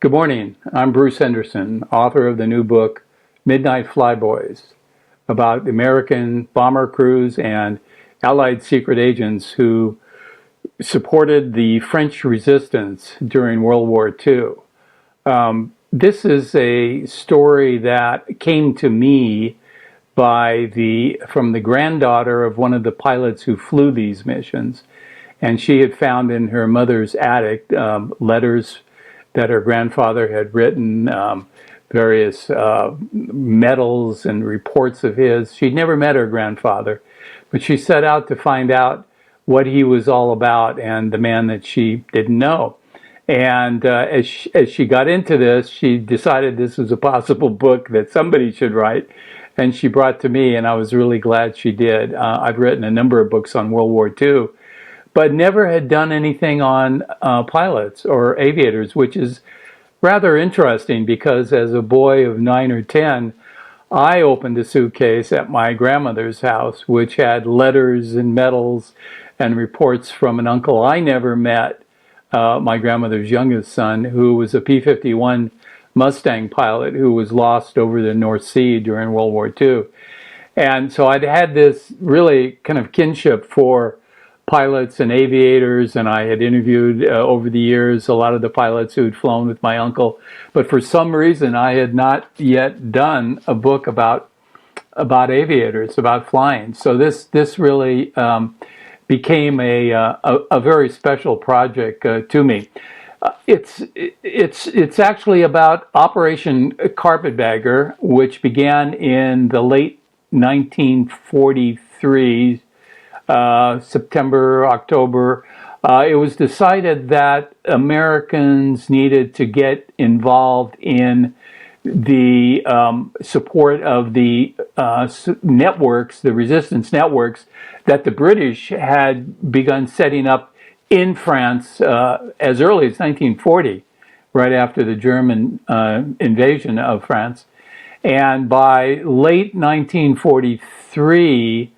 Good morning. I'm Bruce Henderson, author of the new book, Midnight Flyboys, about American bomber crews and Allied secret agents who supported the French resistance during World War II. This is a story that came to me from the granddaughter of one of the pilots who flew these missions. And she had found in her mother's attic letters that her grandfather had written, various medals and reports of his. She'd never met her grandfather, but she set out to find out what he was all about and the man that she didn't know. And as she got into this, she decided this was a possible book that somebody should write. And she brought to me, and I was really glad she did. I've written a number of books on World War II, but never had done anything on pilots or aviators, which is rather interesting because as a boy of 9 or 10, I opened a suitcase at my grandmother's house, which had letters and medals and reports from an uncle I never met, my grandmother's youngest son, who was a P-51 Mustang pilot who was lost over the North Sea during World War II. And so I'd had this really kind of kinship for pilots and aviators, and I had interviewed over the years a lot of the pilots who had flown with my uncle. But for some reason, I had not yet done a book about aviators, about flying. So this really became a very special project to me. It's actually about Operation Carpetbagger, which began in the late 1943. September, October. It was decided that Americans needed to get involved in the support of the networks, the resistance networks that the British had begun setting up in France as early as 1940, right after the German invasion of France. And by late 1943,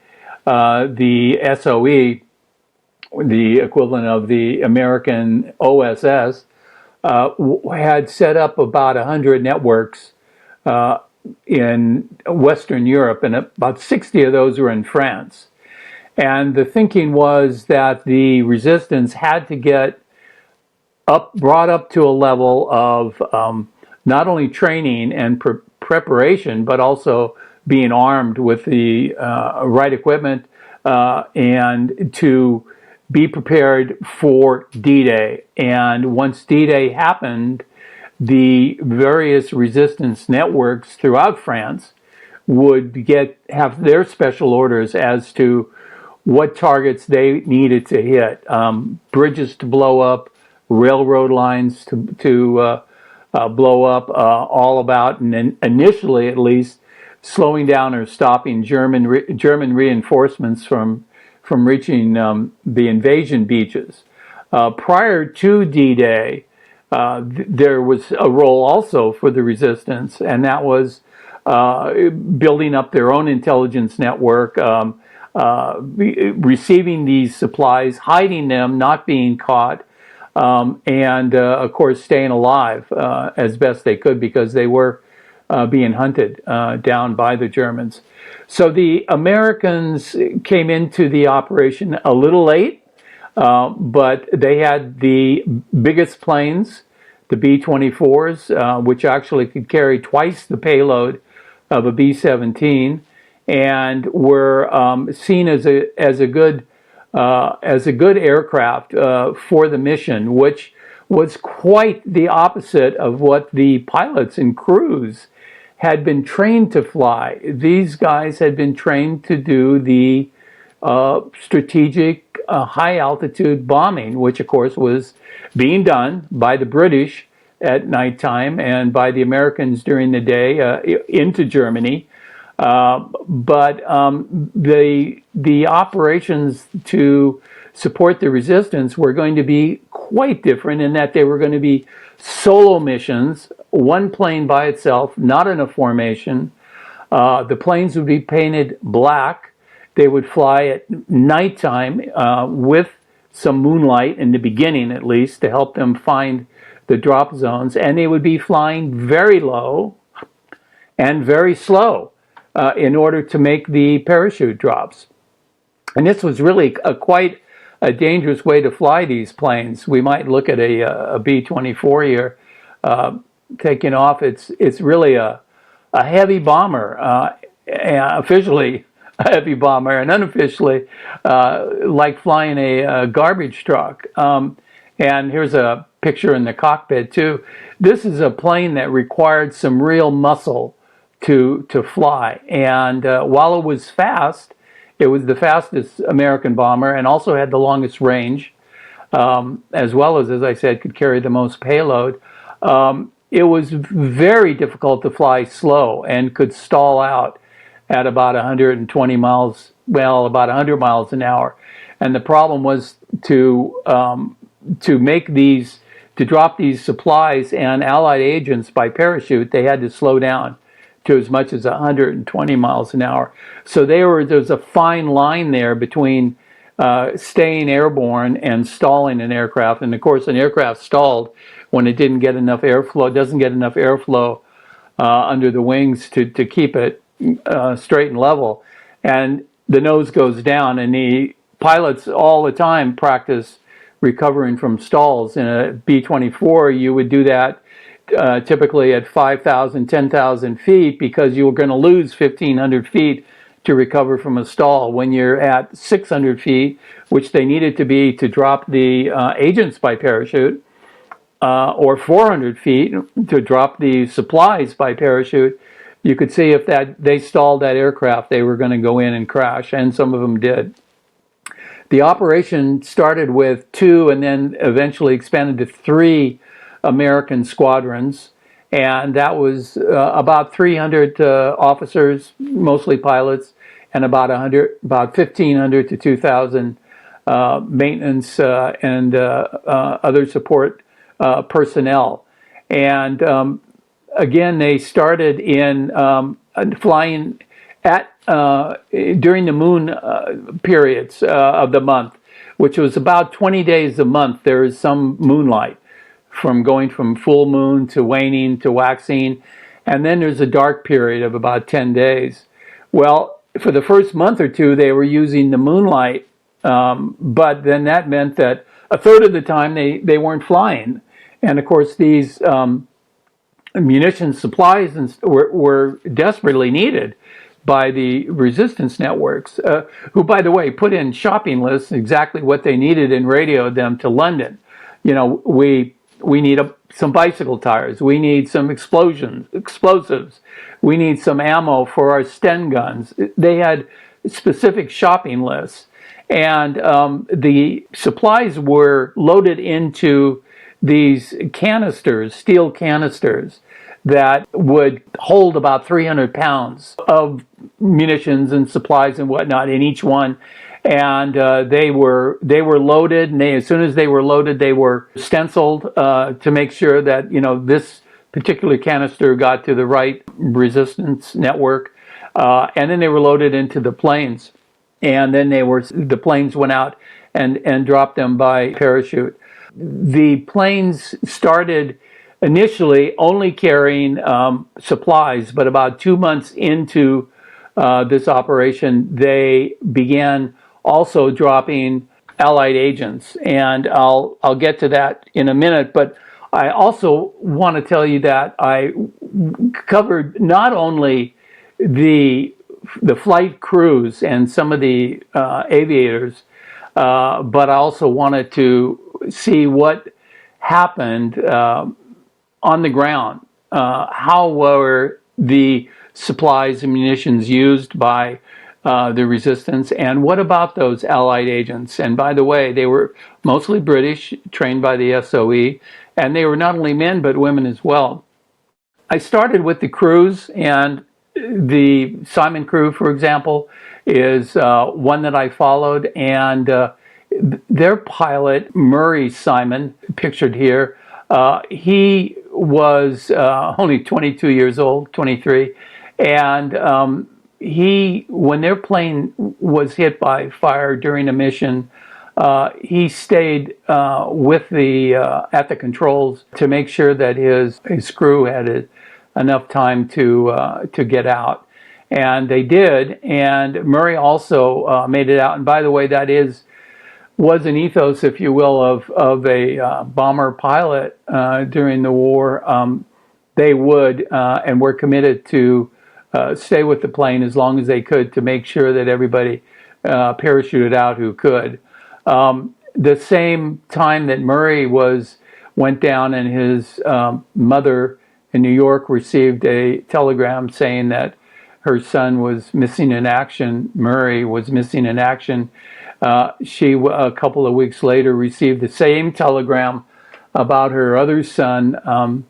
the SOE, the equivalent of the American OSS, had set up about 100 networks in Western Europe, and about 60 of those were in France. And the thinking was that the resistance had to get brought up to a level of not only training and preparation, but also being armed with the right equipment and to be prepared for D-Day. And once D-Day happened, the various resistance networks throughout France would have their special orders as to what targets they needed to hit. Bridges to blow up, railroad lines to blow up, all about, and initially at least, slowing down or stopping German reinforcements from reaching the invasion beaches. Prior to D-Day, there was a role also for the resistance, and that was building up their own intelligence network, receiving these supplies, hiding them, not being caught, and of course staying alive as best they could because they were being hunted down by the Germans. So the Americans came into the operation a little late, but they had the biggest planes, the B-24s, which actually could carry twice the payload of a B-17, and were seen as a good aircraft for the mission, which was quite the opposite of what the pilots and crews had been trained to fly. These guys had been trained to do the strategic high altitude bombing, which of course was being done by the British at nighttime and by the Americans during the day into Germany. But the operations to support the resistance were going to be quite different in that they were going to be solo missions, one plane by itself, not in a formation. The planes would be painted black. They would fly at nighttime with some moonlight in the beginning, at least, to help them find the drop zones, and they would be flying very low and very slow in order to make the parachute drops. And this was really quite a dangerous way to fly these planes. We might look at a B-24 here taking off. It's really a heavy bomber, officially a heavy bomber, and unofficially like flying a garbage truck. And here's a picture in the cockpit too. This is a plane that required some real muscle to fly. And while it was fast, it was the fastest American bomber and also had the longest range, as well as I said, could carry the most payload. It was very difficult to fly slow and could stall out at about 120 miles, well, about 100 miles an hour. And the problem was to drop these supplies and Allied agents by parachute, they had to slow down to as much as 120 miles an hour. So there's a fine line there between staying airborne and stalling an aircraft. And of course, an aircraft stalled when it didn't get enough airflow, doesn't get enough airflow under the wings to keep it straight and level. And the nose goes down, and the pilots all the time practice recovering from stalls. In a B-24, you would do that typically at 5,000, 10,000 feet, because you were going to lose 1,500 feet to recover from a stall. When you're at 600 feet, which they needed to be to drop the agents by parachute, or 400 feet to drop the supplies by parachute, you could see if they stalled that aircraft, they were going to go in and crash, and some of them did. The operation started with 2 and then eventually expanded to 3 American squadrons, and that was about 300 officers, mostly pilots, and about 1,500 to 2,000 maintenance and other support personnel. And again, they started in flying at during the moon periods of the month, which was about 20 days a month. There is some moonlight, from going from full moon to waning to waxing, and then there's a dark period of about 10 days. Well, for the first month or two, they were using the moonlight, but then that meant that a third of the time they weren't flying. And of course, these munitions supplies were desperately needed by the resistance networks, who, by the way, put in shopping lists exactly what they needed and radioed them to London. You know, we need some bicycle tires. We need some explosives. We need some ammo for our Sten guns. They had specific shopping lists. And the supplies were loaded into these canisters, steel canisters, that would hold about 300 pounds of munitions and supplies and whatnot in each one. And they were loaded, and as soon as they were loaded, they were stenciled to make sure that, you know, this particular canister got to the right resistance network, and then they were loaded into the planes, and then the planes went out and dropped them by parachute. The planes started initially only carrying supplies, but about 2 months into this operation, they began also dropping Allied agents, and I'll get to that in a minute. But I also want to tell you that I covered not only the flight crews and some of the aviators, but I also wanted to see what happened on the ground. How were the supplies and munitions used by the resistance, and what about those Allied agents? And by the way, they were mostly British, trained by the SOE, and they were not only men but women as well. I started with the crews, and the Simon crew, for example, is one that I followed, and their pilot, Murray Simon, pictured here, he was only 22 years old, 23, and when their plane was hit by fire during a mission, he stayed with the at the controls to make sure that his crew had enough time to get out, and they did. And Murray also made it out. And by the way, that was an ethos, if you will, of a bomber pilot during the war. They would and were committed to stay with the plane as long as they could to make sure that everybody parachuted out who could. The same time that Murray went down, and his mother in New York received a telegram saying that her son was missing in action. Murray was missing in action. She, a couple of weeks later, received the same telegram about her other son,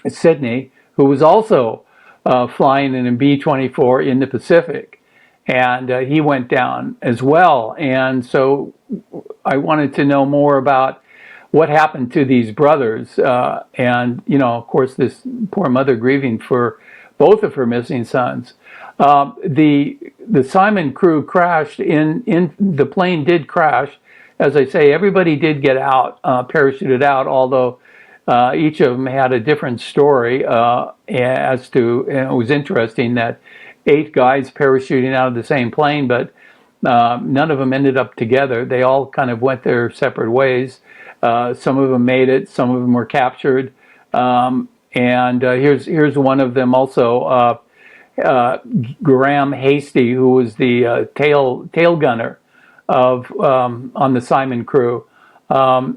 Sidney, who was also flying in a B-24 in the Pacific. And he went down as well. And so I wanted to know more about what happened to these brothers. And, of course, this poor mother grieving for both of her missing sons. The Simon crew crashed in the plane did crash. As I say, everybody did get out, parachuted out, although each of them had a different story as to, and it was interesting that 8 guys parachuting out of the same plane, but none of them ended up together. They all kind of went their separate ways. Some of them made it, some of them were captured. And here's one of them also, Graham Hasty, who was the tail gunner on the Simon crew. By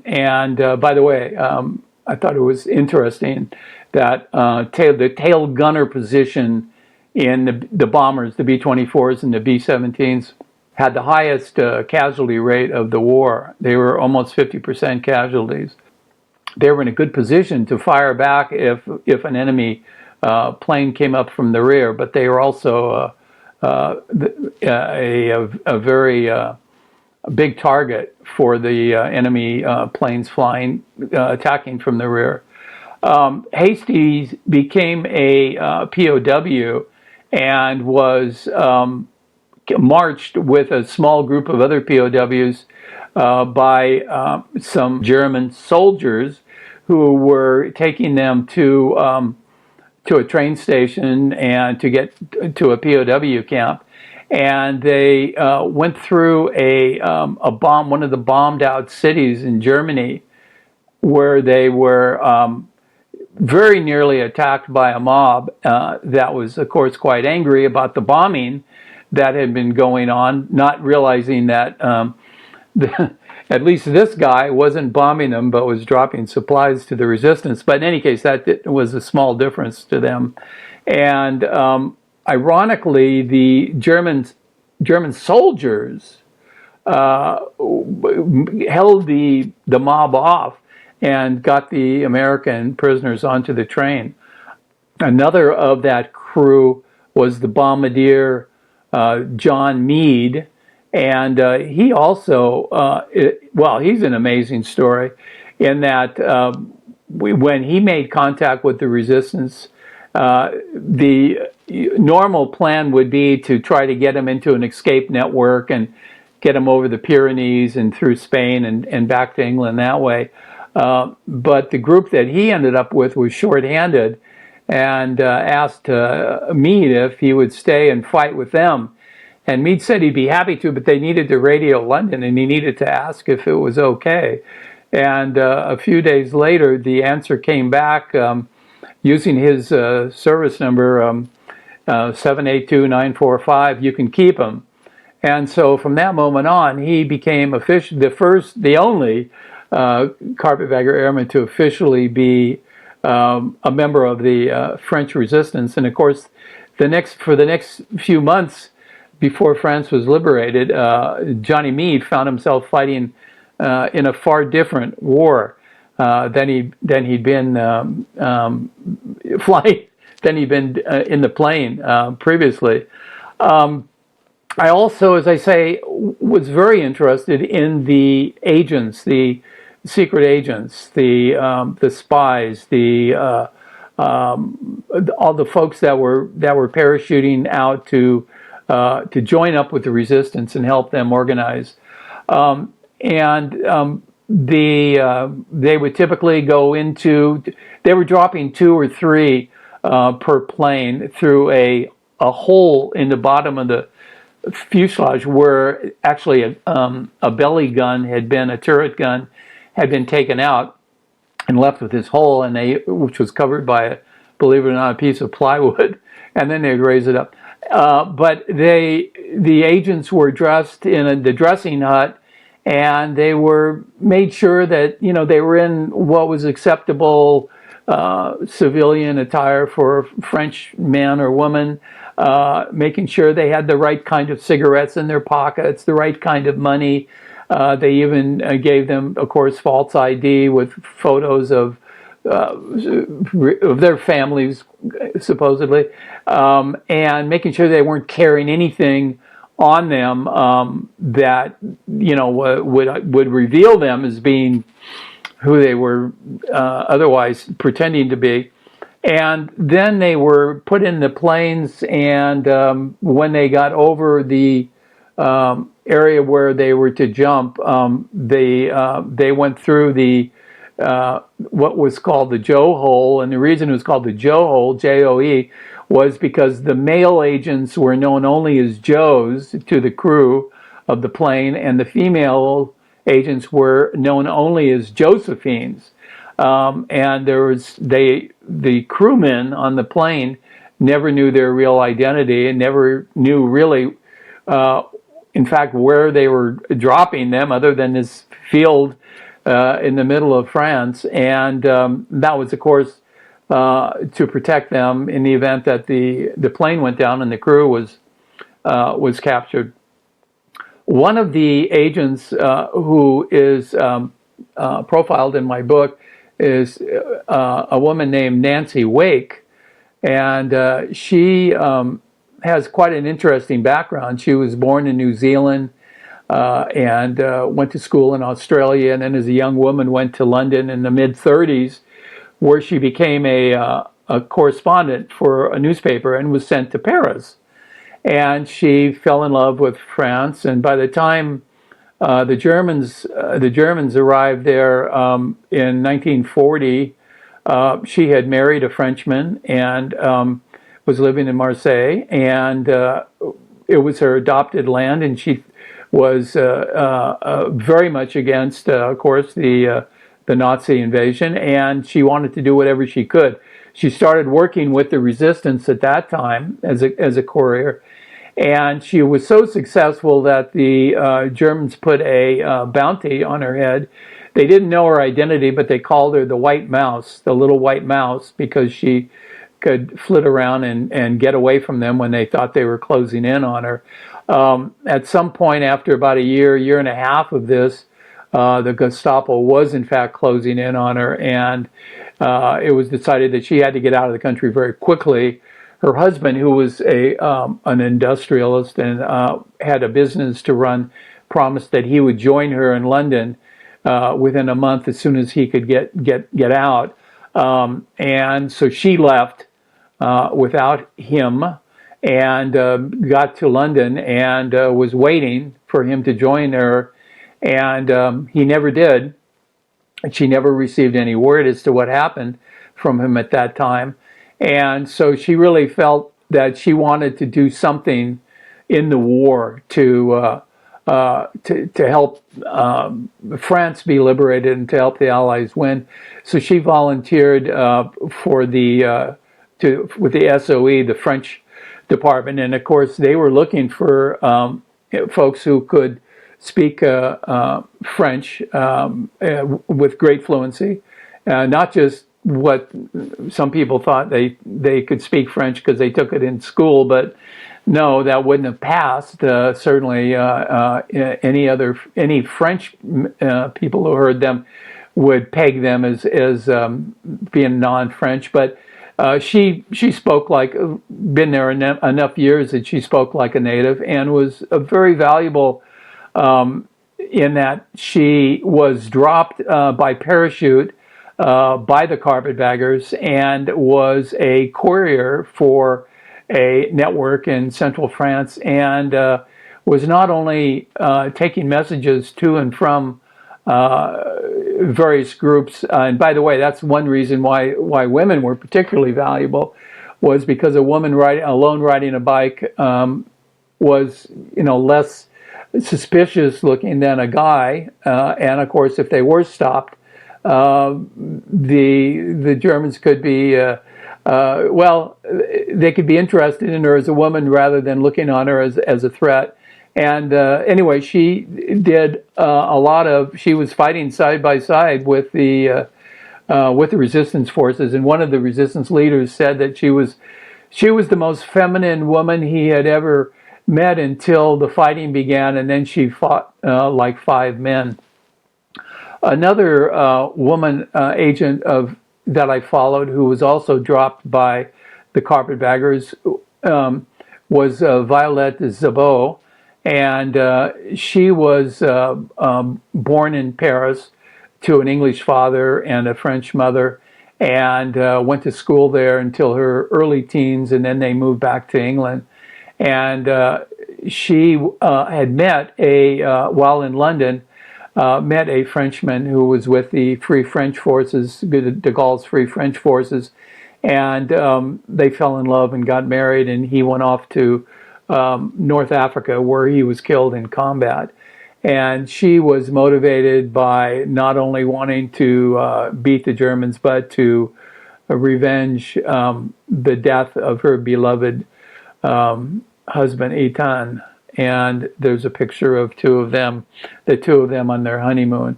the way, I thought it was interesting that the tail gunner position in the bombers, the B-24s and the B-17s, had the highest casualty rate of the war. They were almost 50% casualties. They were in a good position to fire back if an enemy plane came up from the rear, but they were also a very big target for the enemy planes attacking from the rear. Hastings became a POW and was marched with a small group of other POWs by some German soldiers who were taking them to a train station and to get to a POW camp. And they went through one of the bombed out cities in Germany, where they were very nearly attacked by a mob that was, of course, quite angry about the bombing that had been going on, not realizing that at least this guy wasn't bombing them, but was dropping supplies to the resistance. But in any case, that was a small difference to them. And ironically, the German soldiers held the mob off and got the American prisoners onto the train. Another of that crew was the bombardier John Meade, and he also, he's an amazing story in that when he made contact with the resistance, the normal plan would be to try to get him into an escape network and get him over the Pyrenees and through Spain and back to England that way. But the group that he ended up with was short-handed and asked Meade if he would stay and fight with them. And Meade said he'd be happy to, but they needed to radio London, and he needed to ask if it was okay. And a few days later, the answer came back using his service number 782-945. You can keep him. And so from that moment on, he became the only carpetbagger airman to officially be a member of the French resistance. And of course, for the next few months before France was liberated, Johnny Meade found himself fighting in a far different war than he'd been in the plane previously. I also, as I say, was very interested in the agents, the secret agents, the spies, all the folks that were parachuting out to join up with the resistance and help them organize. They would typically go into, they were dropping 2 or 3 per plane through a hole in the bottom of the fuselage where actually a belly gun a turret gun had been taken out and left with this hole, which was covered by believe it or not, a piece of plywood, and then they'd raise it up. But the agents were dressed in the dressing hut, and they were made sure that they were in what was acceptable civilian attire for French man or woman, making sure they had the right kind of cigarettes in their pockets, the right kind of money. They even gave them, of course, false ID with photos of their families, supposedly, and making sure they weren't carrying anything on them that would reveal them as being who they were otherwise pretending to be. And then they were put in the planes, and when they got over the area where they were to jump, they went through the what was called the Joe hole, and the reason it was called the Joe hole, Joe, was because the male agents were known only as Joes to the crew of the plane, and the female agents were known only as Josephines. And the crewmen on the plane never knew their real identity and never knew really, in fact, where they were dropping them, other than this field in the middle of France. And that was, of course, to protect them in the event that the plane went down and the crew was captured. One of the agents who is profiled in my book is a woman named Nancy Wake, and she has quite an interesting background. She was born in New Zealand and went to school in Australia, and then as a young woman went to London in the mid-30s, where she became a correspondent for a newspaper and was sent to Paris. And she fell in love with France, and by the time the Germans arrived there in 1940, she had married a Frenchman and was living in Marseille, and it was her adopted land, and she was very much against, of course, the Nazi invasion, and she wanted to do whatever she could. She started working with the resistance at that time as a courier, and she was so successful that the Germans put a bounty on her head. They didn't know her identity, but they called her the White Mouse, the little white mouse, because she could flit around and get away from them when they thought they were closing in on her. At some point after about a year and a half of this, the Gestapo was in fact closing in on her, and it was decided that she had to get out of the country very quickly. Her husband, who was an industrialist and had a business to run, promised that he would join her in London within a month as soon as he could get out. And so she left without him and got to London and was waiting for him to join her. And he never did. She never received any word as to what happened from him at that time. And so she really felt that she wanted to do something in the war to help France be liberated and to help the Allies win. So she volunteered with the SOE, the French department, and of course they were looking for folks who could speak French with great fluency, not just what some people thought they could speak French because they took it in school, but no, that wouldn't have passed. Certainly, any French people who heard them would peg them as being non-French. But she spoke been there enough years that she spoke like a native, and was very valuable in that she was dropped by parachute by the Carpetbaggers and was a courier for a network in central France, and was not only taking messages to and from various groups, and by the way, that's one reason why women were particularly valuable, was because a woman alone riding a bike was, less suspicious looking than a guy, and of course, if they were stopped, the Germans could be they could be interested in her as a woman rather than looking on her as a threat. And anyway, she did she was fighting side by side with the resistance forces, and one of the resistance leaders said that she was the most feminine woman he had ever met until the fighting began, and then she fought like 5 men. Another woman agent that I followed, who was also dropped by the Carpetbaggers, was Violette Zabot, and she was born in Paris to an English father and a French mother, and went to school there until her early teens, and then they moved back to England. And she had met while in London, met a Frenchman who was with the Free French Forces, de Gaulle's Free French Forces, and they fell in love and got married, and he went off to North Africa, where he was killed in combat. And she was motivated by not only wanting to beat the Germans, but to revenge the death of her beloved husband, Eitan. And there's a picture of the two of them on their honeymoon.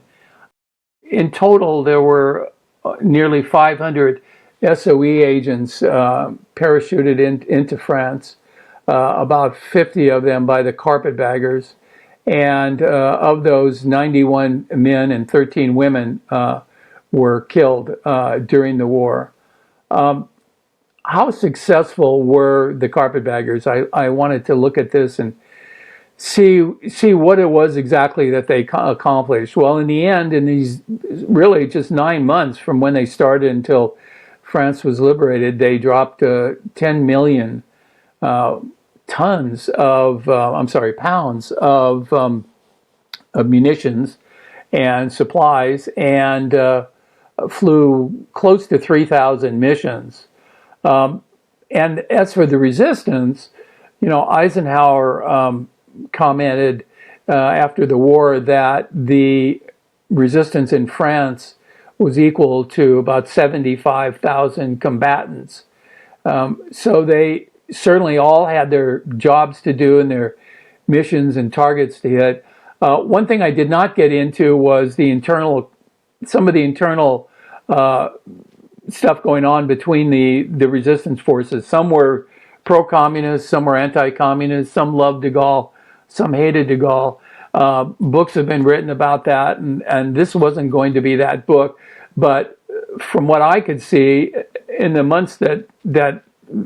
In total, there were nearly 500 SOE agents parachuted into France, about 50 of them by the Carpetbaggers. And of those, 91 men and 13 women were killed during the war. How successful were the Carpetbaggers? I wanted to look at this and see what it was exactly that they accomplished. Well, in the end, in these really just 9 months from when they started until France was liberated, they dropped 10 million pounds of munitions and supplies, and flew close to 3,000 missions. And as for the resistance, Eisenhower commented after the war that the resistance in France was equal to about 75,000 combatants. So they certainly all had their jobs to do and their missions and targets to hit. One thing I did not get into was some of the internal stuff going on between the resistance forces. Some were pro-communist, some were anti-communist, some loved de Gaulle, some hated de Gaulle. Books have been written about that, and this wasn't going to be that book. But from what I could see, in the months that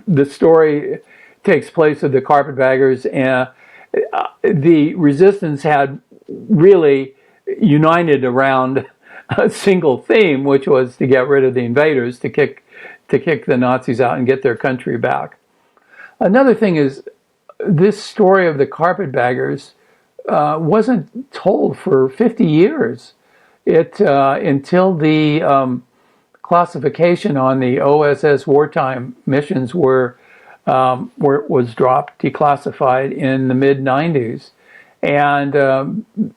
the story takes place of the Carpetbaggers, the resistance had really united around a single theme, which was to get rid of the invaders, to kick the Nazis out and get their country back. Another thing is, this story of the Carpetbaggers wasn't told for 50 years. Until the classification on the OSS wartime missions was dropped, declassified in the mid-90s. And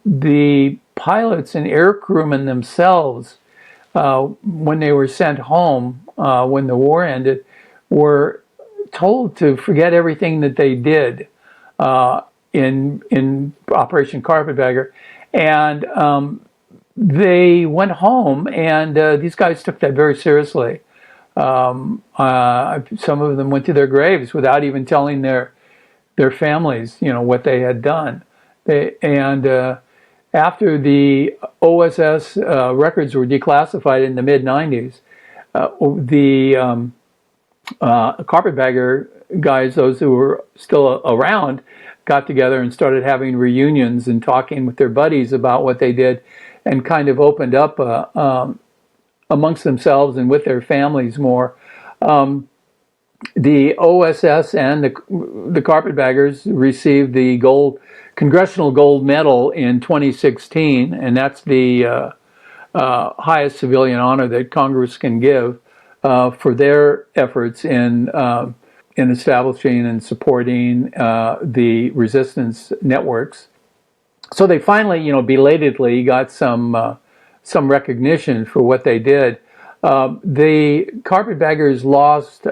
the pilots and air crewmen themselves, when they were sent home, when the war ended, were told to forget everything that they did in Operation Carpetbagger. And they went home, and these guys took that very seriously. Some of them went to their graves without even telling their families, what they had done. After the OSS records were declassified in the mid-90s, the Carpetbagger guys, those who were still around, got together and started having reunions and talking with their buddies about what they did, and kind of opened up amongst themselves and with their families more. the OSS and the Carpetbaggers received the Congressional Gold Medal in 2016, and that's the highest civilian honor that Congress can give for their efforts in establishing and supporting the resistance networks. So they finally, belatedly got some recognition for what they did. The Carpetbaggers lost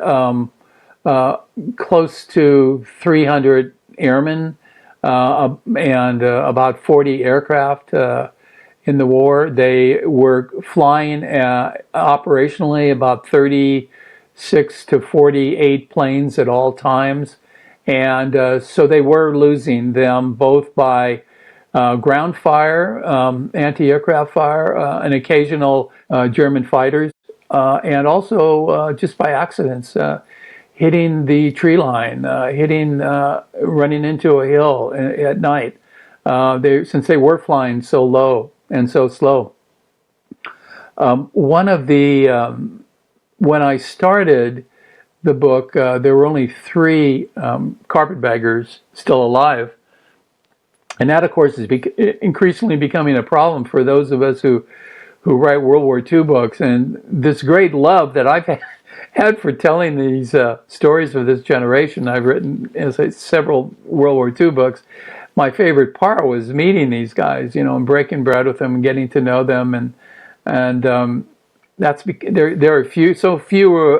close to 300 airmen and about 40 aircraft in the war. They were flying operationally about 36 to 48 planes at all times. And so they were losing them both by ground fire, anti-aircraft fire, and occasional German fighters, and also just by accidents, hitting the tree line, running into a hill at night. Since they were flying so low and so slow. When I started the book, there were only 3 carpetbaggers still alive. And that, of course, is increasingly becoming a problem for those of us who write World War II books. And this great love that I've had for telling these stories of this generation, I've written, as I say, several World War II books. My favorite part was meeting these guys, and breaking bread with them and getting to know them. And that's there are fewer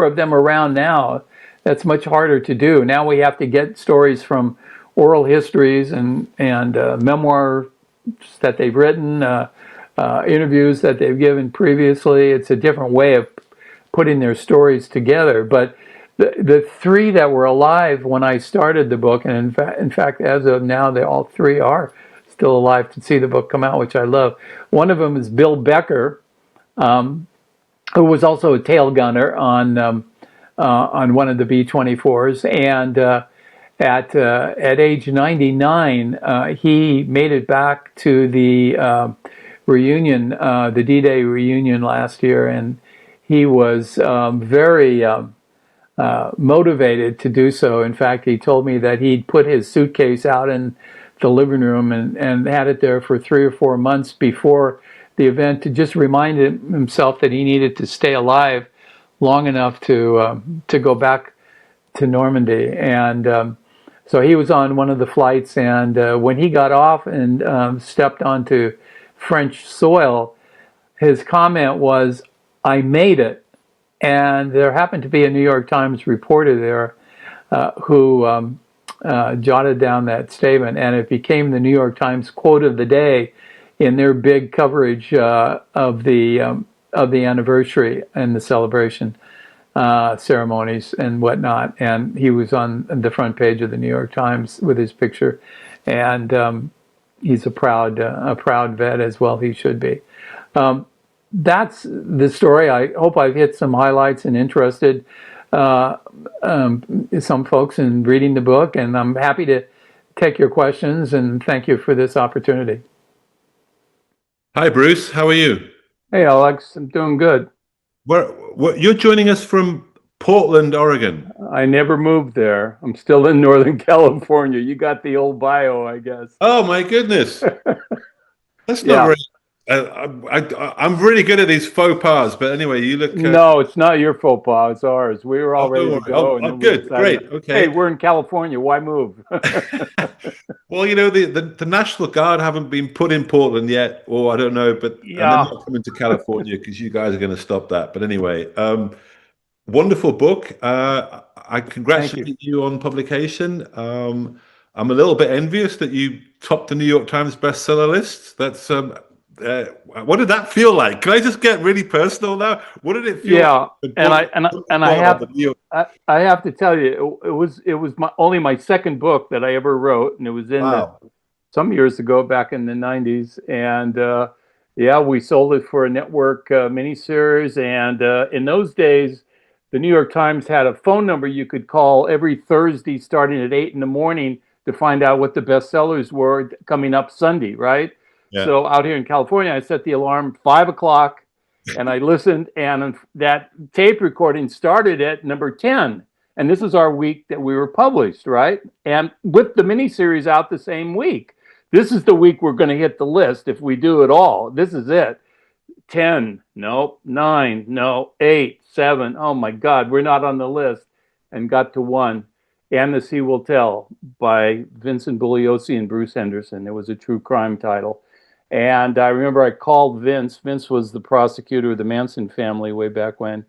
of them around now. That's much harder to do. Now we have to get stories from oral histories and memoirs that they've written, interviews that they've given previously. It's a different way of putting their stories together. But the 3 that were alive when I started the book, and in fact, as of now, they all 3 are still alive to see the book come out, which I love. One of them is Bill Becker, who was also a tail gunner on one of the B-24s, and at age 99, he made it back to the reunion, the D-Day reunion last year, and he was very motivated to do so. In fact, he told me that he'd put his suitcase out in the living room and had it there for 3 or 4 months before the event to just remind himself that he needed to stay alive long enough to go back to Normandy. And so he was on one of the flights, and when he got off and stepped onto French soil, his comment was, "I made it." And there happened to be a New York Times reporter there who jotted down that statement, and it became the New York Times quote of the day in their big coverage of the anniversary and the celebration ceremonies and whatnot. And he was on the front page of the New York Times with his picture, and he's a proud vet, as well he should be. That's the story. I hope I've hit some highlights and interested some folks in reading the book, and I'm happy to take your questions, and thank you for this opportunity. Hi, Bruce. How are you? Hey, Alex. I'm doing good. You're joining us from Portland, Oregon. I never moved there. I'm still in Northern California. You got the old bio, I guess. Oh, my goodness. That's not very... I'm really good at these faux pas, but anyway, you look... No, it's not your faux pas. It's ours. We were all ready to go. I'm good. Great. Okay. Hey, we're in California. Why move? Well, the National Guard haven't been put in Portland yet, or I don't know, but and they're not coming to California because you guys are going to stop that. But anyway, wonderful book. I congratulate you on publication. I'm a little bit envious that you topped the New York Times bestseller list. That's what did that feel like? Can I just get really personal now? What did it feel like? I have to tell you, it was only my second book that I ever wrote, and it was in some years ago, back in the 90s, and we sold it for a network miniseries, and in those days, the New York Times had a phone number you could call every Thursday starting at 8 in the morning to find out what the bestsellers were coming up Sunday, right? Yeah. So out here in California, I set the alarm 5 o'clock, And I listened, and that tape recording started at number 10. And this is our week that we were published, right? And with the miniseries out the same week. This is the week we're going to hit the list if we do it all. This is it. 10, no, 9, no, 8, 7. Oh my God, we're not on the list. And got to 1. And the Sea Will Tell by Vincent Bugliosi and Bruce Henderson. It was a true crime title. And I remember I called Vince. Vince was the prosecutor of the Manson family way back when.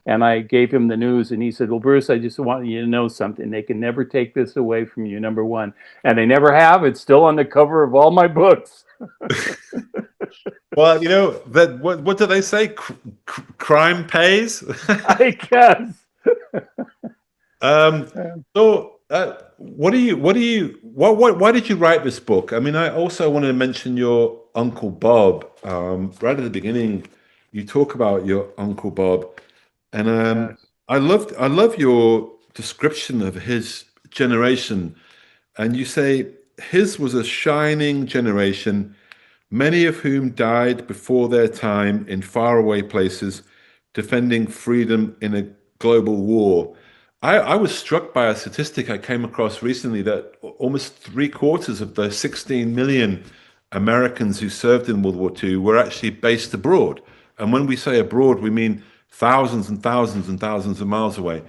And I gave him the news, and he said, well, Bruce, I just want you to know something. They can never take this away from you, number one. And they never have. It's still on the cover of all my books. Well, that what do they say? Crime pays. I guess. So, why did you write this book? I mean, I also wanted to mention your Uncle Bob. Right at the beginning, you talk about your Uncle Bob, and Yes. I love your description of his generation, and you say his was a shining generation, many of whom died before their time in faraway places, defending freedom in a global war. I was struck by a statistic I came across recently that almost 3/4 of the 16 million Americans who served in World War II were actually based abroad. And when we say abroad, we mean thousands and thousands and thousands of miles away.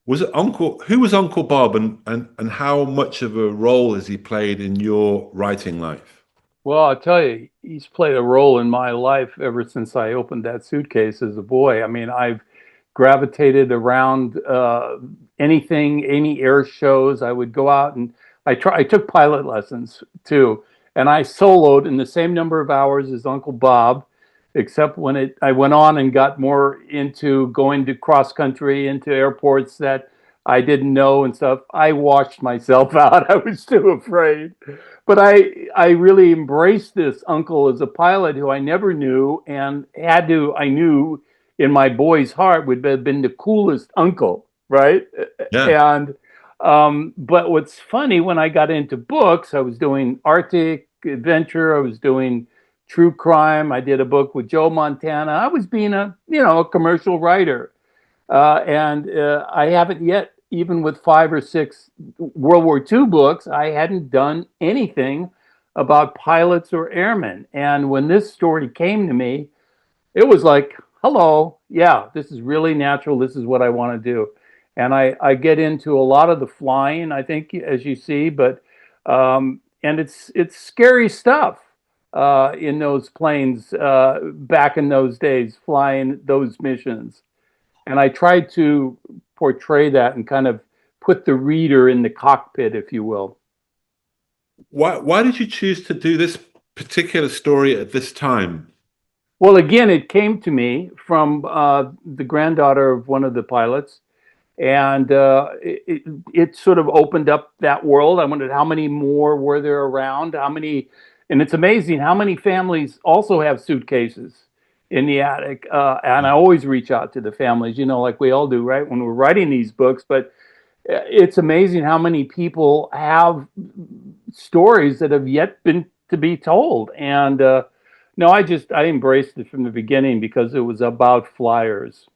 Who was Uncle Bob, and how much of a role has he played in your writing life? Well, I'll tell you, he's played a role in my life ever since I opened that suitcase as a boy. I mean, I've gravitated around anything, any air shows. I would go out and I took pilot lessons too, and I soloed in the same number of hours as Uncle Bob, except when I went on and got more into going to cross country into airports that I didn't know and stuff. I washed myself out. I was too afraid. But I really embraced this uncle as a pilot who I never knew and I knew in my boy's heart would have been the coolest uncle, right? Yeah. And but what's funny, when I got into books, I was doing Arctic adventure, I was doing true crime. I did a book with Joe Montana. I was being a commercial writer, and I haven't yet, even with 5 or 6 World War II books, I hadn't done anything about pilots or airmen. And when this story came to me, it was like, hello, yeah, this is really natural. This is what I want to do. And I get into a lot of the flying, I think, as you see, but and it's scary stuff in those planes back in those days, flying those missions. And I tried to portray that and kind of put the reader in the cockpit, if you will. Why did you choose to do this particular story at this time? Well, again, it came to me from the granddaughter of one of the pilots, and it sort of opened up that world. I wondered how many more were there around, and it's amazing how many families also have suitcases in the attic. And I always reach out to the families, like we all do, right, when we're writing these books. But it's amazing how many people have stories that have yet been to be told. And no, I embraced it from the beginning because it was about flyers.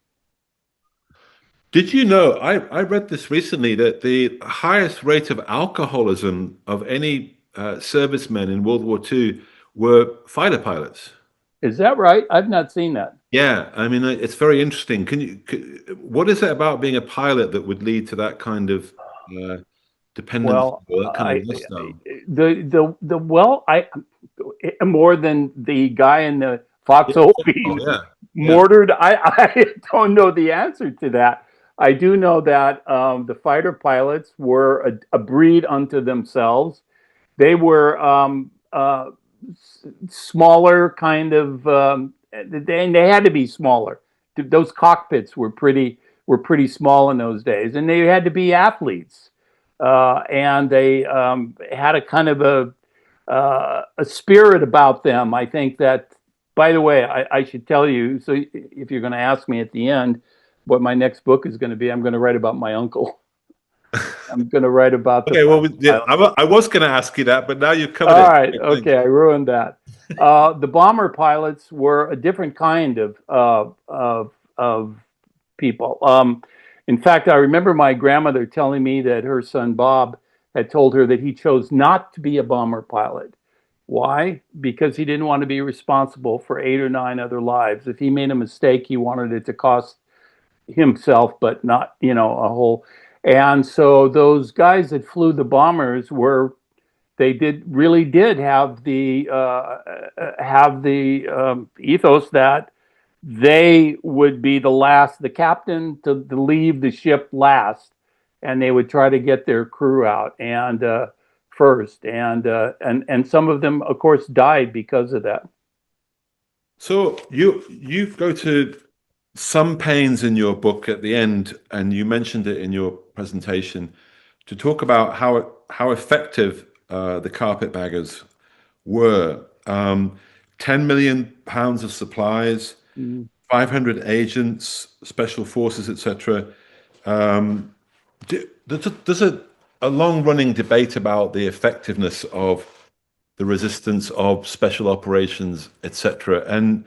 Did you know, I read this recently, that the highest rate of alcoholism of any servicemen in World War II were fighter pilots? Is that right? I've not seen that. Yeah, I mean, it's very interesting. What is it about being a pilot that would lead to that kind of dependence Well, or that kind of lifestyle? I more than the guy in the foxhole Oh, being yeah, yeah. mortared. I don't know the answer to that. I do know that the fighter pilots were a breed unto themselves. They were smaller, kind of. They had to be smaller. Those cockpits were pretty small in those days, and they had to be athletes. And they had a kind of a spirit about them. I think that, by the way, I should tell you, so if you're going to ask me at the end what my next book is going to be, I'm going to write about my uncle. I'm going to write about the Okay, well, yeah, pilot. I was going to ask you that, but now you've covered All it. right. Thanks. Okay. I ruined that. The bomber pilots were a different kind of people. In fact, I remember my grandmother telling me that her son Bob had told her that he chose not to be a bomber pilot. Why? Because he didn't want to be responsible for 8 or 9 other lives. If he made a mistake, he wanted it to cost himself, but not, a whole. And so those guys that flew the bombers were they did have the ethos that they would be the captain to leave the ship last, and they would try to get their crew out and first, and some of them, of course, died because of that. So you go to some pains in your book at the end, and you mentioned it in your presentation, to talk about how effective the carpetbaggers were. 10 million pounds of supplies, 500 agents, special forces, etc. There's a long-running debate about the effectiveness of the resistance of special operations, etc. And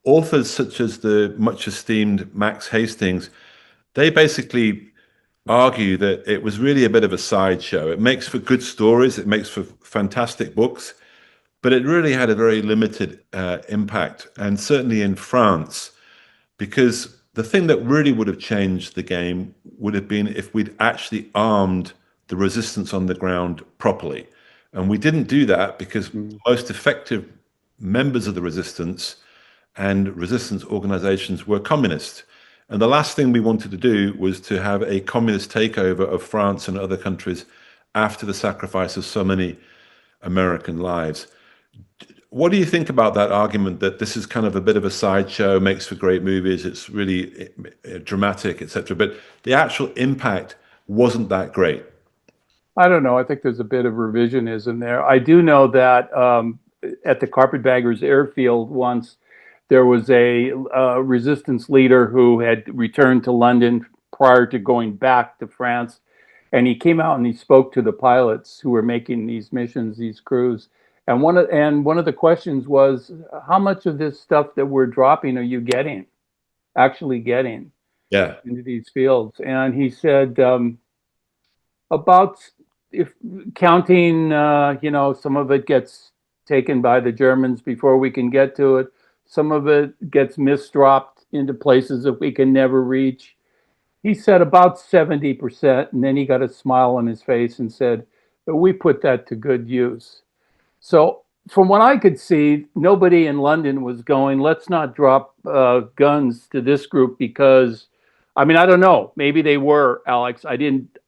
authors such as the much esteemed Max Hastings, they basically argue that it was really a bit of a sideshow. It makes for good stories, it makes for fantastic books, but it really had a very limited impact. And certainly in France, because the thing that really would have changed the game would have been if we'd actually armed the resistance on the ground properly. And we didn't do that because most effective members of the resistance and resistance organizations were communist. And the last thing we wanted to do was to have a communist takeover of France and other countries after the sacrifice of so many American lives. What do you think about that argument that this is kind of a bit of a sideshow, makes for great movies, it's really dramatic, etc., but the actual impact wasn't that great? I don't know. I think there's a bit of revisionism there. I do know that at the Carpetbaggers airfield once, there was a resistance leader who had returned to London prior to going back to France. And he came out and he spoke to the pilots who were making these missions, these crews. And one of the questions was, how much of this stuff that we're dropping are you actually getting Yeah. into these fields? And he said, about, if counting, some of it gets taken by the Germans before we can get to it. Some of it gets misdropped into places that we can never reach. He said about 70%, and then he got a smile on his face and said, but we put that to good use. So from what I could see, nobody in London was going, let's not drop guns to this group because, I mean, I don't know. Maybe they were, Alex.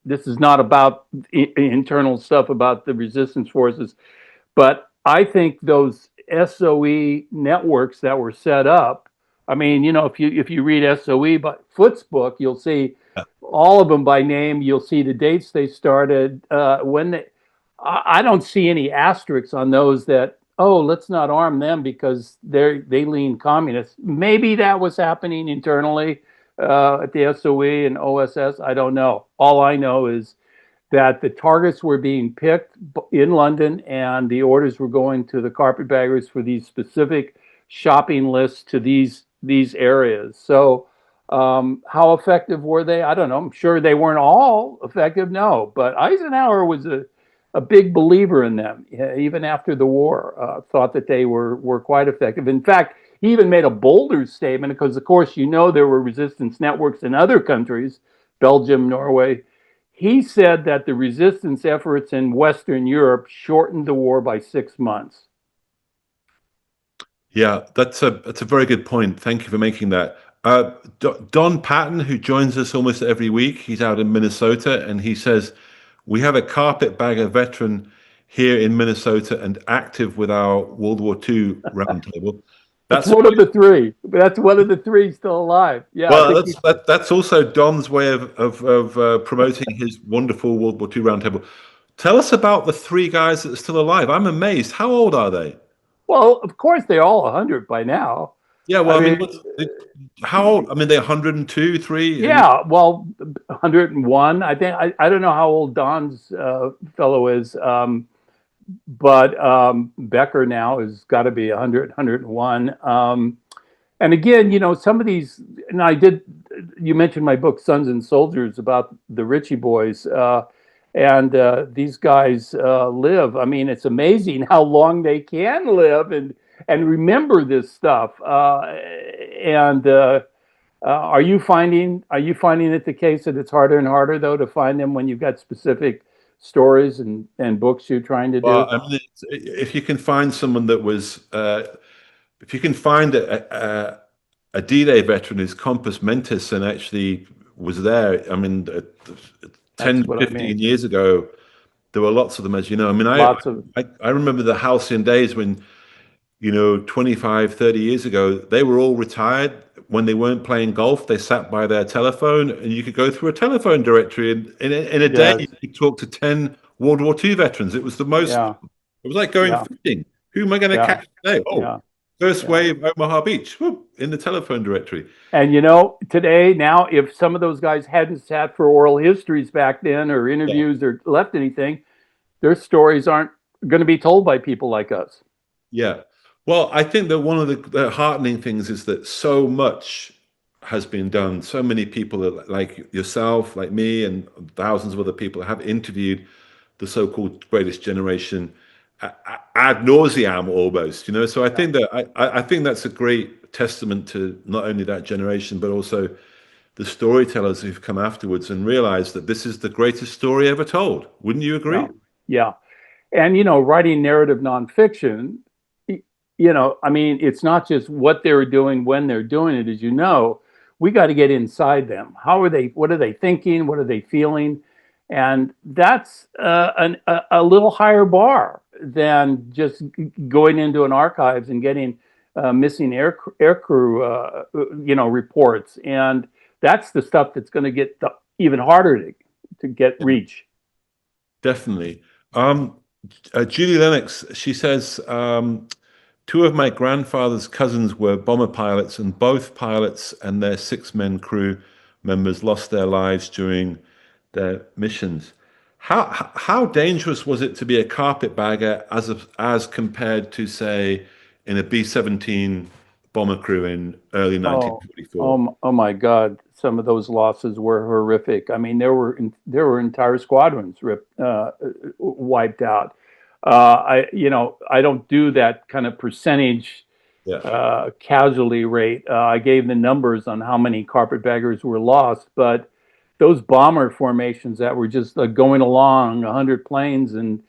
This is not about internal stuff about the resistance forces, but I think those SOE networks that were set up, I mean, if you read SOE by Foot's book, you'll see all of them by name. You'll see the dates they started, when they. I don't see any asterisks on those that, oh, let's not arm them because they lean communist. Maybe that was happening internally at the SOE and OSS. I don't know. All I know is that the targets were being picked in London and the orders were going to the carpetbaggers for these specific shopping lists to these areas. So how effective were they? I don't know. I'm sure they weren't all effective, no, but Eisenhower was a big believer in them, even after the war, thought that they were quite effective. In fact, he even made a bolder statement because, of course, there were resistance networks in other countries, Belgium, Norway. He said that the resistance efforts in Western Europe shortened the war by 6 months. Yeah, that's a very good point. Thank you for making that. Don Patton, who joins us almost every week, he's out in Minnesota, and he says, we have a carpetbagger veteran here in Minnesota and active with our World War II roundtable. That's one of the three. That's one of the three still alive. Yeah. Well, that's also Don's way of promoting his wonderful World War II roundtable. Tell us about the three guys that are still alive. I'm amazed. How old are they? Well, of course, they're all 100 by now. Yeah, well, I mean how old? I mean, they're 102, 3? Yeah, well, 101. I think I don't know how old Don's fellow is, but Becker now has got to be 100, 101. And again, some of these, and you mentioned my book, Sons and Soldiers, about the Ritchie boys. And these guys live. I mean, it's amazing how long they can live and remember this stuff. Are you finding it the case that it's harder and harder though to find them when you've got specific stories and books you're trying to do? Well, I mean, if you can find someone that was, if you can find a D-Day veteran who's compos mentis and actually was there, I mean, 10, That's what I 15 mean. years ago, there were lots of them, as you know. I mean, Lots of I remember the halcyon days when, 25, 30 years ago, they were all retired. When they weren't playing golf, they sat by their telephone, and you could go through a telephone directory. And in a day, you yes, could talk to 10 World War II veterans. It was the most, yeah, it was like going yeah, fishing. Who am I going to yeah, catch today? Oh, yeah, first yeah. wave, Omaha Beach, whoop, in the telephone directory. And today now, if some of those guys hadn't sat for oral histories back then or Yeah. interviews or left anything, their stories aren't going to be told by people like us. Yeah. Well, I think that one of the heartening things is that so much has been done. So many people like yourself, like me, and thousands of other people have interviewed the so-called greatest generation ad nauseam almost, So I Yeah, think that I think that's a great testament to not only that generation, but also the storytellers who've come afterwards and realized that this is the greatest story ever told. Wouldn't you yeah, agree? yeah. And writing narrative nonfiction, I mean, it's not just what they're doing when they're doing it. As you know, we got to get inside them. How are they? What are they thinking? What are they feeling? And that's a little higher bar than just going into an archives and getting missing air crew, reports. And that's the stuff that's going to get even harder to get reach. Definitely. Um, Julie Lennox, she says, two of my grandfather's cousins were bomber pilots, and both pilots and their 6 men crew members lost their lives during their missions. How dangerous was it to be a carpetbagger as compared to, say, in a B-17 bomber crew in early Oh, 1944? oh my God! Some of those losses were horrific. I mean, there were entire squadrons wiped out. I don't do that kind of percentage Yeah, casualty rate. I gave the numbers on how many carpetbaggers were lost, but those bomber formations that were just going along 100 planes and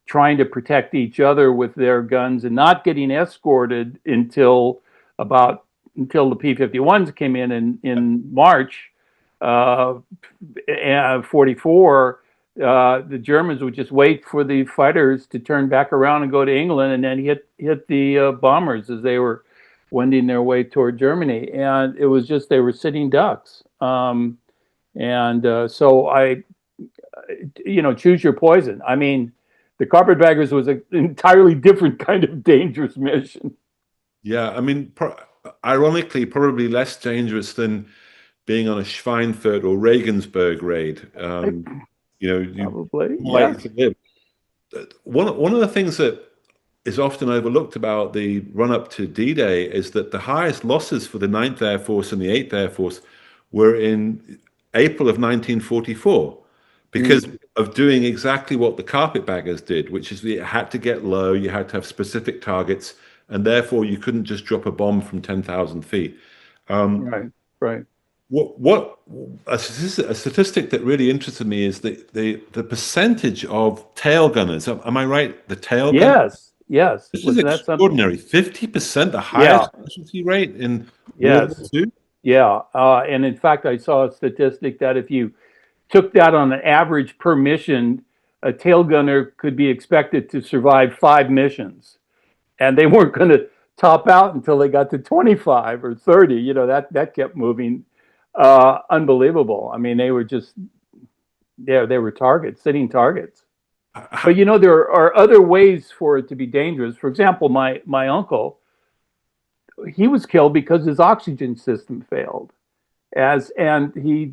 trying to protect each other with their guns and not getting escorted until the P-51s came in March uh, 44. The Germans would just wait for the fighters to turn back around and go to England, and then hit the bombers as they were wending their way toward Germany. And it was just they were sitting ducks. So choose your poison. I mean, the Carpetbaggers was an entirely different kind of dangerous mission. yeah. I mean, ironically, probably less dangerous than being on a Schweinfurt or Regensburg raid. You Probably, more likely yes. to live. One of the things that is often overlooked about the run up to D-Day is that the highest losses for the Ninth Air Force and the 8th Air Force were in April of 1944 because Mm, of doing exactly what the carpetbaggers did, which is you had to get low, you had to have specific targets, and therefore you couldn't just drop a bomb from 10,000 feet. right, right. What a statistic that really interested me is the percentage of tail gunners. Am I right? The tail gun. Yes, yes. This is Wasn't that something? extraordinary. 50%, the Yeah, highest casualty rate in World War yes, II. yeah. And in fact, I saw a statistic that if you took that on an average per mission, a tail gunner could be expected to survive 5 missions, and they weren't going to top out until they got to 25 or 30. That kept moving. Unbelievable. I mean, they were just yeah, they were targets, sitting targets. But there are other ways for it to be dangerous. For example, my uncle, he was killed because his oxygen system failed. And he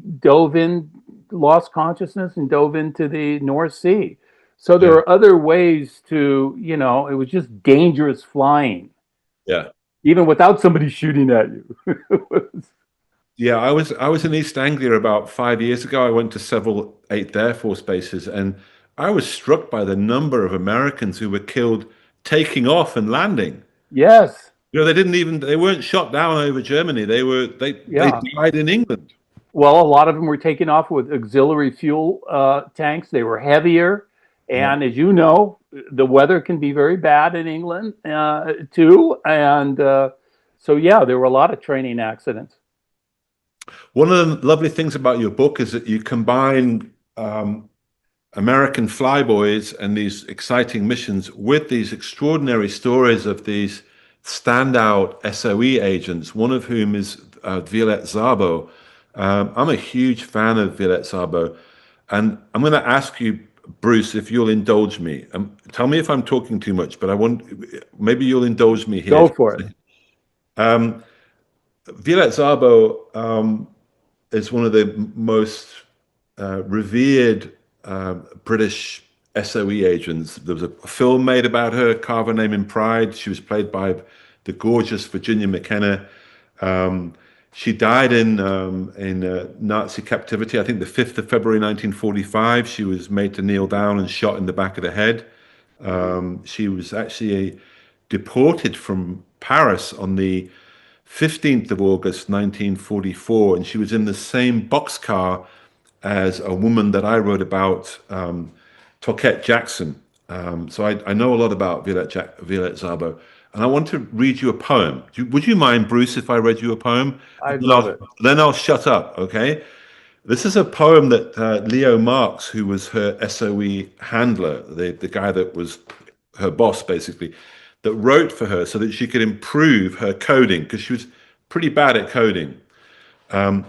lost consciousness and dove into the North Sea So there Yeah. are other ways to, it was just dangerous flying, Yeah. even without somebody shooting at you. Yeah, I was in East Anglia about 5 years ago. I went to several 8th Air Force bases, and I was struck by the number of Americans who were killed taking off and landing. Yes. They weren't shot down over Germany. They Yeah. died in England. Well, a lot of them were taken off with auxiliary fuel tanks. They were heavier. Yeah. And as you know, the weather can be very bad in England too. And so, yeah, there were a lot of training accidents. One of the lovely things about your book is that you combine American flyboys and these exciting missions with these extraordinary stories of these standout SOE agents, one of whom is Violette Szabo. I'm a huge fan of Violette Szabo, and I'm going to ask you, Bruce, if you'll indulge me. Tell me if I'm talking too much, but maybe you'll indulge me here. Go for it. Violette Szabo is one of the most revered British SOE agents. There was a film made about her, Carve Her Name in Pride. She was played by the gorgeous Virginia McKenna. She died in Nazi captivity. I think the 5th of February 1945. She was made to kneel down and shot in the back of the head. She was actually deported from Paris on the 15th of August 1944, and she was in the same boxcar as a woman that I wrote about, Toquette Jackson. So I know a lot about Violette Szabo. And I want to read you a poem. Would you mind, Bruce, if I read you a poem? I'd love it. Then I'll shut up, okay? This is a poem that Leo Marks, who was her SOE handler, the guy that was her boss, basically, that wrote for her so that she could improve her coding, because she was pretty bad at coding. The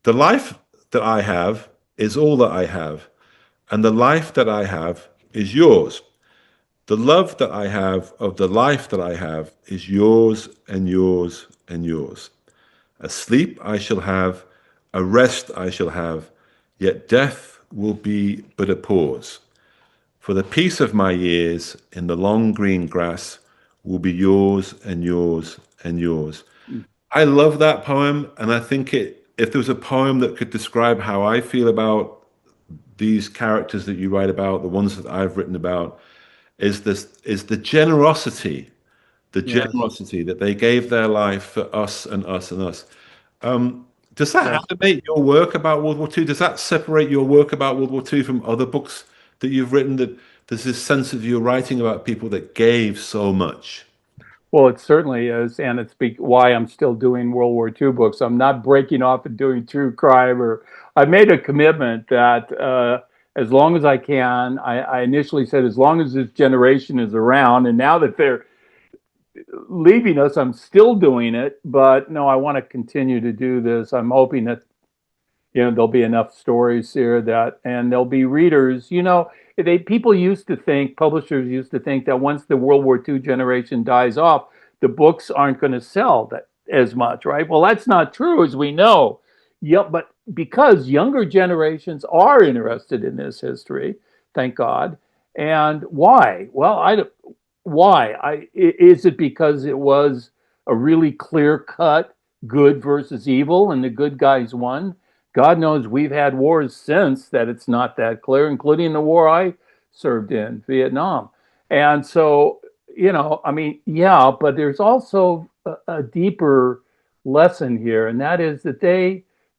life that I have is all that I have, and the life that I have is yours. The love that I have of the life that I have is yours and yours and yours. A sleep I shall have, a rest I shall have, yet death will be but a pause. For the peace of my years in the long green grass will be yours and yours and yours. I love that poem, and I think if there was a poem that could describe how I feel about these characters that you write about, the ones that I've written about, is the generosity, Yes. that they gave their life for us and us and us. Does that Yes. animate your work about World War II? Does that separate your work about World War II from other books that you've written? That there's this sense of you writing about people that gave so much. Well, it certainly is, and it's why I'm still doing World War II books. I'm not breaking off and doing true crime, or I've made a commitment that as long as I can, I initially said as long as this generation is around, and now that they're leaving us, I'm still doing it. But no, I want to continue to do this. I'm hoping that there'll be enough stories here and there'll be readers. People used to think, publishers used to think that once the World War II generation dies off, the books aren't going to sell that as much, right? Well, that's not true, as we know. Yeah, but because younger generations are interested in this history, thank God. And why? Well, why? Is it because it was a really clear cut good versus evil, and the good guys won? God knows we've had wars since that it's not that clear, including the war I served in, Vietnam. And so, I mean, yeah, but there's also a deeper lesson here, and that is that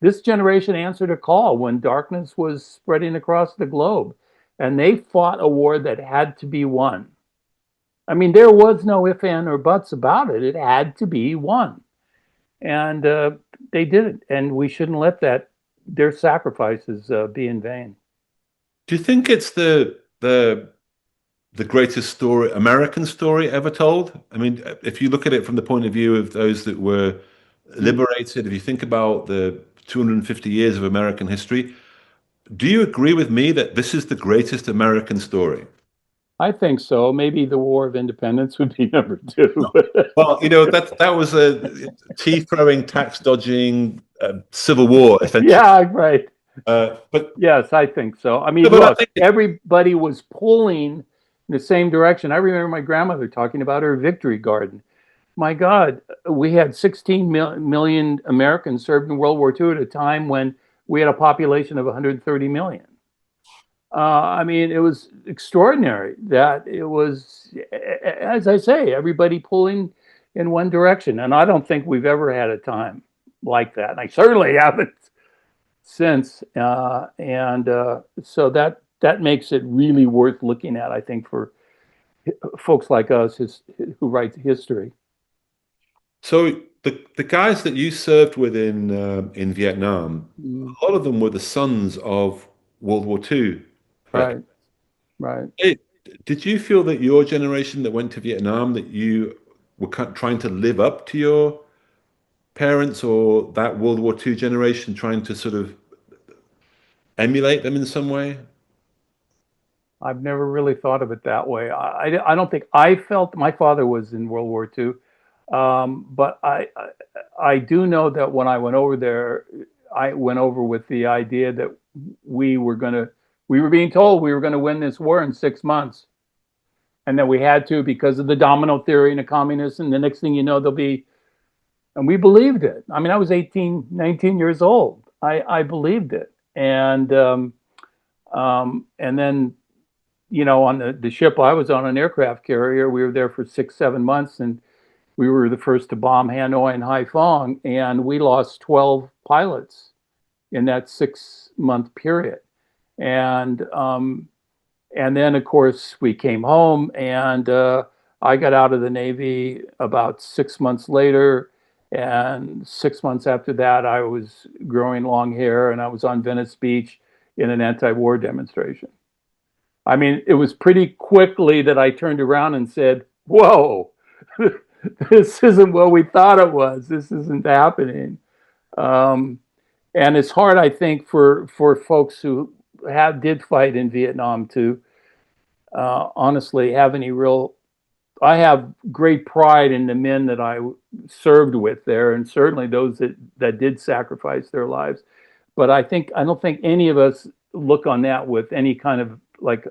this generation answered a call when darkness was spreading across the globe, and they fought a war that had to be won. I mean, there was no if, and, or buts about it. It had to be won. And they did it. And we shouldn't let their sacrifices be in vain. Do you think it's the greatest story, American story ever told? I mean, if you look at it from the point of view of those that were liberated, if you think about the 250 years of American history, do you agree with me that this is the greatest American story? I think so. Maybe the War of Independence would be number two. Well, that was a tea throwing, tax dodging civil war, essentially. Yeah, right. But Yes, I think so. I no, mean, but I look, think everybody was pulling in the same direction. I remember my grandmother talking about her victory garden. My God, we had 16 million Americans served in World War II at a time when we had a population of 130 million. I mean, it was extraordinary that it was, as I say, everybody pulling in one direction. And I don't think we've ever had a time like that. And I certainly haven't since. So that makes it really worth looking at, I think, for folks like us who write history. so. The guys that you served with in Vietnam, Mm, a lot of them were the sons of World War II veterans. right, right. Hey, did you feel that your generation that went to Vietnam, that you were trying to live up to your parents or that World War II generation, trying to sort of emulate them in some way? I've never really thought of it that way. I don't think I felt my father was in World War II, but I do know that when I went over there, I went over with the idea that we were being told we were going to win this war in 6 months, and that we had to because of the domino theory and the communists. And the next thing you know, there'll be, and we believed it. I mean, I was 18, 19 years old. I believed it, and then on the ship I was on, an aircraft carrier, we were there for 6, 7 months, and we were the first to bomb Hanoi and Haiphong, and we lost 12 pilots in that 6 month period. And and then, of course, we came home, and I got out of the Navy about 6 months later. And 6 months after that, I was growing long hair, and I was on Venice Beach in an anti-war demonstration. I mean, it was pretty quickly that I turned around and said, "Whoa, this isn't what we thought it was. This isn't happening." Um, and it's hard, I think, for folks who did fight in Vietnam to honestly have any real. I have great pride in the men that I served with there, and certainly those that did sacrifice their lives. But I don't think any of us look on that with any kind of like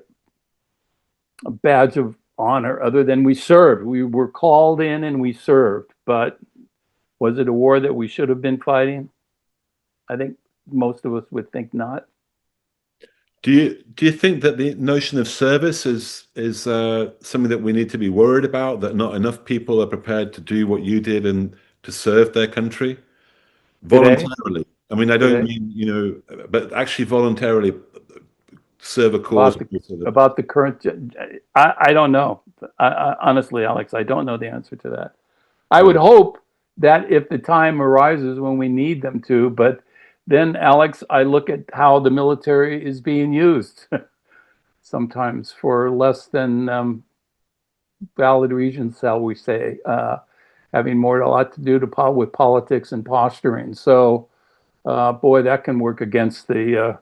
a badge of honor other than we served. We were called in and we served. But was it a war that we should have been fighting? I think most of us would think not. Do you think that the notion of service is something that we need to be worried about? That not enough people are prepared to do what you did and to serve their country Today, voluntarily? I mean, I don't today, mean, but actually voluntarily serve a cause. about the current, I don't know. Honestly, Alex, I don't know the answer to that. I would Right. hope that if the time arises when we need them to, but then, Alex, I look at how the military is being used sometimes for less than valid reasons, shall we say, having more a lot to do with politics and posturing. So, boy, that can work against the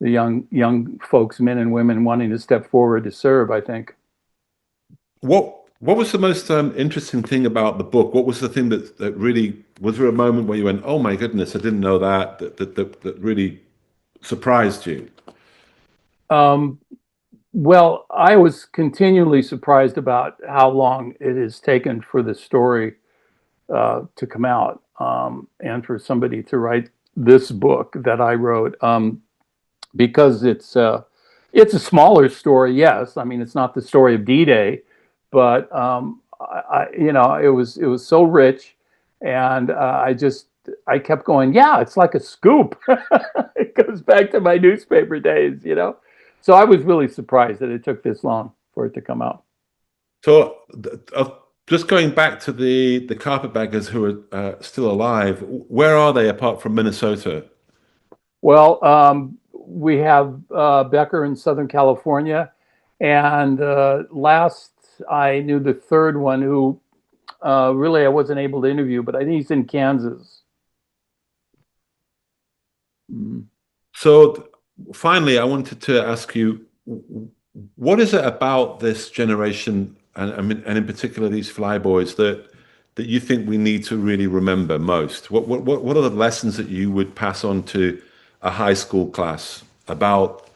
young folks, men and women, wanting to step forward to serve, I think. What was the most interesting thing about the book? What was the thing that really was there a moment where you went, "Oh my goodness, I didn't know that really surprised you"? Um, well, I was continually surprised about how long it has taken for the story to come out, and for somebody to write this book that I wrote, because it's a smaller story. Yes, I mean it's not the story of D-Day, but it was so rich, and I kept going. Yeah, it's like a scoop. It goes back to my newspaper days. So I was really surprised that it took this long for it to come out. So, just going back to the carpetbaggers who are still alive, where are they apart from Minnesota? Well, we have Becker in Southern California, and last I knew the third one who really I wasn't able to interview, but I think he's in Kansas. Mm. So, finally, I wanted to ask you, what is it about this generation, and I mean, and in particular these flyboys, that you think we need to really remember most? What are the lessons that you would pass on to a high school class about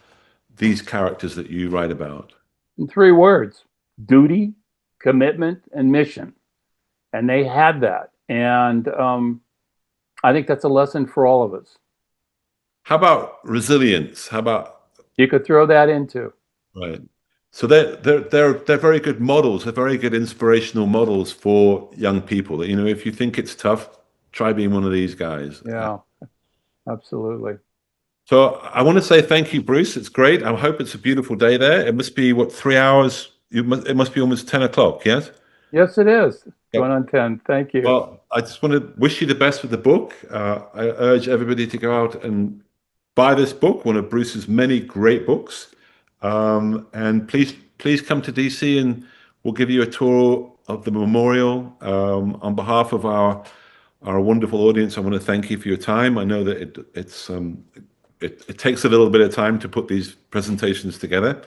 these characters that you write about? In 3 words: duty, commitment, and mission. And they had that. And I think that's a lesson for all of us. How about resilience? How about You could throw that into. right? So they're very good models. They're very good inspirational models for young people. You know, if you think it's tough, try being one of these guys. Yeah, absolutely. So I want to say thank you, Bruce. It's great. I hope it's a beautiful day there. It must be what, 3 hours? It must be almost 10 o'clock. Yes. Yes, it is. Going Yep. on 10. Thank you. Well, I just want to wish you the best with the book. I urge everybody to go out and buy this book, one of Bruce's many great books. And please come to DC and we'll give you a tour of the memorial. On behalf of our wonderful audience, I want to thank you for your time. I know that it takes a little bit of time to put these presentations together.